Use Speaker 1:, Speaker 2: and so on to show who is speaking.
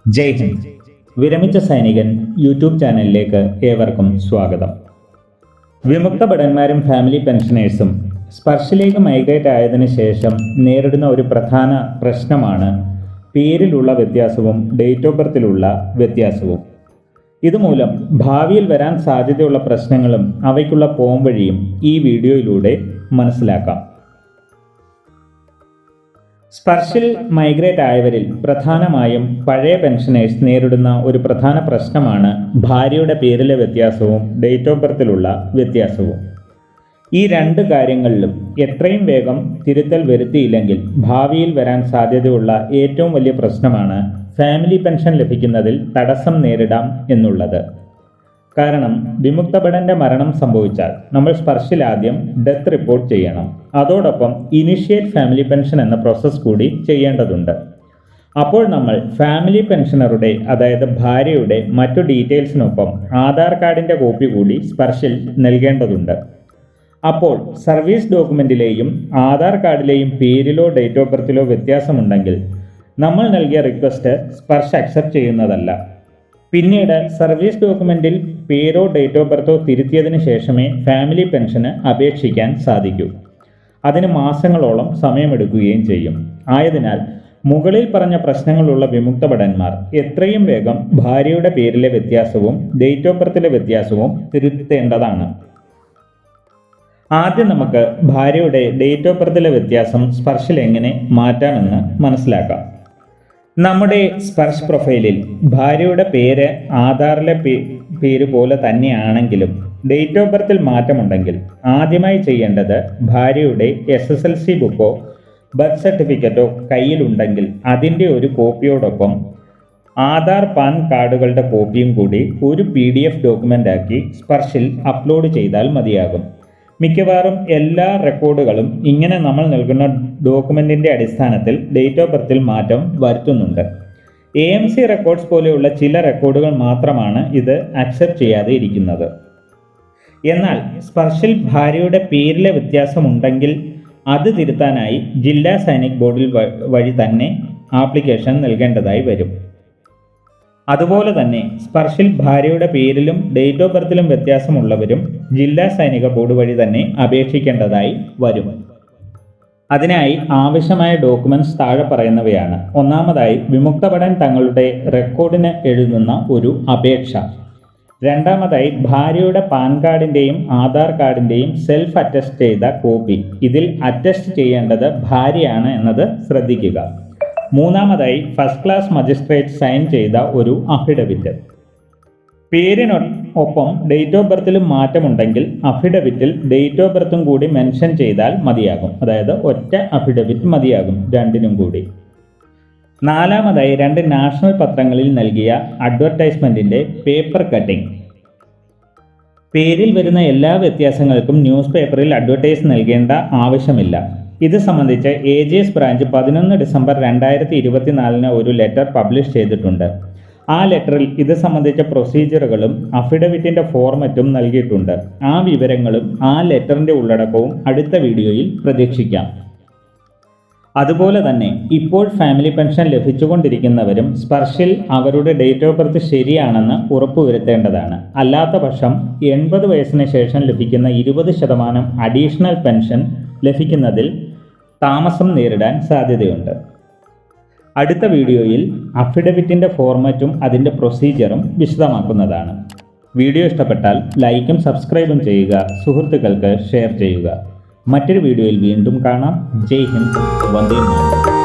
Speaker 1: ജയ് ഹിന്ദ്. വിരമിച്ച സൈനികൻ യൂട്യൂബ് ചാനലിലേക്ക് ഏവർക്കും സ്വാഗതം. വിമുക്ത ഭടന്മാരും ഫാമിലി പെൻഷനേഴ്സും സ്പർശിലേക്ക് മൈഗ്രേറ്റ് ആയതിനു ശേഷം നേരിടുന്ന ഒരു പ്രധാന പ്രശ്നമാണ് പേരിലുള്ള വ്യത്യാസവും ഡേറ്റ് ഓഫ് ബർത്തിലുള്ള വ്യത്യാസവും. ഇതുമൂലം ഭാവിയിൽ വരാൻ സാധ്യതയുള്ള പ്രശ്നങ്ങളും അവയ്ക്കുള്ള പോംവഴിയും ഈ വീഡിയോയിലൂടെ മനസ്സിലാക്കാം. സ്പർശിൽ മൈഗ്രേറ്റ് ആയവരിൽ പ്രധാനമായും പഴയ പെൻഷനേഴ്സ് നേരിടുന്ന ഒരു പ്രധാന പ്രശ്നമാണ് ഭാര്യയുടെ പേരിലെ വ്യത്യാസവും ഡേറ്റ് ഓഫ് ബർത്തിലുള്ള വ്യത്യാസവും. ഈ രണ്ട് കാര്യങ്ങളിലും എത്രയും വേഗം തിരുത്തൽ വരുത്തിയില്ലെങ്കിൽ ഭാവിയിൽ വരാൻ സാധ്യതയുള്ള ഏറ്റവും വലിയ പ്രശ്നമാണ് ഫാമിലി പെൻഷൻ ലഭിക്കുന്നതിൽ തടസ്സം നേരിടാം എന്നുള്ളത്. കാരണം വിമുക്ത ഭടന്റെ മരണം സംഭവിച്ചാൽ നമ്മൾ സ്പർശിൽ ആദ്യം ഡെത്ത് റിപ്പോർട്ട് ചെയ്യണം. അതോടൊപ്പം ഇനിഷ്യേറ്റ് ഫാമിലി പെൻഷൻ എന്ന പ്രോസസ്സ് കൂടി ചെയ്യേണ്ടതുണ്ട്. അപ്പോൾ നമ്മൾ ഫാമിലി പെൻഷനറുടെ അതായത് ഭാര്യയുടെ മറ്റു ഡീറ്റെയിൽസിനൊപ്പം ആധാർ കാർഡിൻ്റെ കോപ്പി കൂടി സ്പർശിൽ നൽകേണ്ടതുണ്ട്. അപ്പോൾ സർവീസ് ഡോക്യുമെൻറ്റിലെയും ആധാർ കാർഡിലെയും പേരിലോ ഡേറ്റ് ഓഫ് ബർത്തിലോ വ്യത്യാസമുണ്ടെങ്കിൽ നമ്മൾ നൽകിയ റിക്വസ്റ്റ് സ്പർശ് അക്സെപ്റ്റ് ചെയ്യുന്നതല്ല. പിന്നീട് സർവീസ് ഡോക്യുമെൻറ്റിൽ പേരോ ഡേറ്റ് ഓഫ് ബർത്തോ തിരുത്തിയതിന് ശേഷമേ ഫാമിലി പെൻഷന് അപേക്ഷിക്കാൻ സാധിക്കൂ. അതിന് മാസങ്ങളോളം സമയമെടുക്കുകയും ചെയ്യും. ആയതിനാൽ മുകളിൽ പറഞ്ഞ പ്രശ്നങ്ങളുള്ള വിമുക്ത ഭടന്മാർ എത്രയും വേഗം ഭാര്യയുടെ പേരിലെ വ്യത്യാസവും ഡേറ്റ് ഓഫ് ബർത്തിലെ വ്യത്യാസവും തിരുത്തേണ്ടതാണ്. ആദ്യം നമുക്ക് ഭാര്യയുടെ ഡേറ്റ് ഓഫ് ബർത്തിലെ വ്യത്യാസം സ്പർശിൽ എങ്ങനെ മാറ്റാമെന്ന് മനസ്സിലാക്കാം. നമ്മുടെ സ്പർശ് പ്രൊഫൈലിൽ ഭാര്യയുടെ പേര് ആധാറിലെ പേര് പോലെ തന്നെയാണെങ്കിലും ഡേറ്റ് ഓഫ് ബർത്തിൽ മാറ്റമുണ്ടെങ്കിൽ ആദ്യമായി ചെയ്യേണ്ടത് ഭാര്യയുടെ SSLC ബുക്കോ ബർത്ത് സർട്ടിഫിക്കറ്റോ കയ്യിലുണ്ടെങ്കിൽ അതിൻ്റെ ഒരു കോപ്പിയോടൊപ്പം ആധാർ പാൻ കാർഡുകളുടെ കോപ്പിയും കൂടി ഒരു PDF ഡോക്യുമെൻ്റ് ആക്കി സ്പർശിൽ അപ്ലോഡ് ചെയ്താൽ മതിയാകും. മിക്കവാറും എല്ലാ റെക്കോർഡുകളും ഇങ്ങനെ നമ്മൾ നൽകുന്ന ഡോക്യുമെൻറ്റിൻ്റെ അടിസ്ഥാനത്തിൽ ഡേറ്റ് ഓഫ് ബർത്തിൽ മാറ്റം വരുത്തുന്നുണ്ട്. AMC റെക്കോർഡ്സ് പോലെയുള്ള ചില റെക്കോർഡുകൾ മാത്രമാണ് ഇത് അക്സെപ്റ്റ് ചെയ്യാതെ ഇരിക്കുന്നത്. എന്നാൽ സ്പർശിൽ ഭാര്യയുടെ പേരിലെ വ്യത്യാസമുണ്ടെങ്കിൽ അത് തിരുത്താനായി ജില്ലാ സൈനിക് ബോർഡിൽ വഴി തന്നെ ആപ്ലിക്കേഷൻ നൽകേണ്ടതായി വരും. അതുപോലെ തന്നെ സ്പർശിൽ ഭാര്യയുടെ പേരിലും ഡേറ്റ് ഓഫ് ബർത്തിലും വ്യത്യാസമുള്ളവരും ജില്ലാ സൈനിക ബോർഡ് വഴി തന്നെ അപേക്ഷിക്കേണ്ടതായി വരും. അതിനായി ആവശ്യമായ ഡോക്യുമെന്റ്സ് താഴെ പറയുന്നവയാണ്. ഒന്നാമതായി വിമുക്ത ഭടൻ തങ്ങളുടെ റെക്കോർഡിന് എഴുതുന്ന ഒരു അപേക്ഷ. രണ്ടാമതായി ഭാര്യയുടെ പാൻ കാർഡിൻ്റെയും ആധാർ കാർഡിൻ്റെയും സെൽഫ് അറ്റസ്റ്റ് ചെയ്ത കോപ്പി. ഇതിൽ അറ്റസ്റ്റ് ചെയ്യേണ്ടത് ഭാര്യയാണ് എന്നത് ശ്രദ്ധിക്കുക. മൂന്നാമതായി ഫസ്റ്റ് ക്ലാസ് മജിസ്ട്രേറ്റ് സൈൻ ചെയ്ത ഒരു അഫിഡവിറ്റ്. പേരിനൊപ്പം ഡേറ്റ് ഓഫ് ബർത്തിലും മാറ്റമുണ്ടെങ്കിൽ അഫിഡവിറ്റിൽ ഡേറ്റ് ഓഫ് ബർത്തും കൂടി മെൻഷൻ ചെയ്താൽ മതിയാകും. അതായത് ഒറ്റ അഫിഡവിറ്റ് മതിയാകും രണ്ടിനും കൂടി. നാലാമതായി 2 നാഷണൽ പത്രങ്ങളിൽ നൽകിയ അഡ്വർടൈസ്മെൻറ്റിൻ്റെ പേപ്പർ കട്ടിംഗ്. പേരിൽ വരുന്ന എല്ലാ വ്യത്യാസങ്ങൾക്കും ന്യൂസ് പേപ്പറിൽ അഡ്വർടൈസ് നൽകേണ്ട ആവശ്യമില്ല. ഇത് സംബന്ധിച്ച് AGS ബ്രാഞ്ച് 11 ഡിസംബർ 2024 ഒരു ലെറ്റർ പബ്ലിഷ് ചെയ്തിട്ടുണ്ട്. ആ ലെറ്ററിൽ ഇത് സംബന്ധിച്ച പ്രൊസീജിയറുകളും അഫിഡവിറ്റിൻ്റെ ഫോർമറ്റും നൽകിയിട്ടുണ്ട്. ആ വിവരങ്ങളും ആ ലെറ്ററിൻ്റെ ഉള്ളടക്കവും അടുത്ത വീഡിയോയിൽ പ്രതീക്ഷിക്കാം. അതുപോലെ തന്നെ ഇപ്പോൾ ഫാമിലി പെൻഷൻ ലഭിച്ചുകൊണ്ടിരിക്കുന്നവരും സ്പർശിൽ അവരുടെ ഡേറ്റ് ഓഫ് ബർത്ത് ശരിയാണെന്ന് ഉറപ്പുവരുത്തേണ്ടതാണ്. അല്ലാത്ത പക്ഷം 80 വയസ്സിന് ശേഷം ലഭിക്കുന്ന 20% അഡീഷണൽ പെൻഷൻ ലഭിക്കുന്നതിൽ താമസം നേരിടാൻ സാധ്യതയുണ്ട്. അടുത്ത വീഡിയോയിൽ അഫിഡവിറ്റിൻ്റെ ഫോർമാറ്റും അതിൻ്റെ പ്രൊസീജിയറും വിശദമാക്കുന്നതാണ്. വീഡിയോ ഇഷ്ടപ്പെട്ടാൽ ലൈക്കും സബ്സ്ക്രൈബും ചെയ്യുക, സുഹൃത്തുക്കൾക്ക് ഷെയർ ചെയ്യുക. മറ്റൊരു വീഡിയോയിൽ വീണ്ടും കാണാം. ജയ് ഹിന്ദ്, വന്ദേ മാതരം.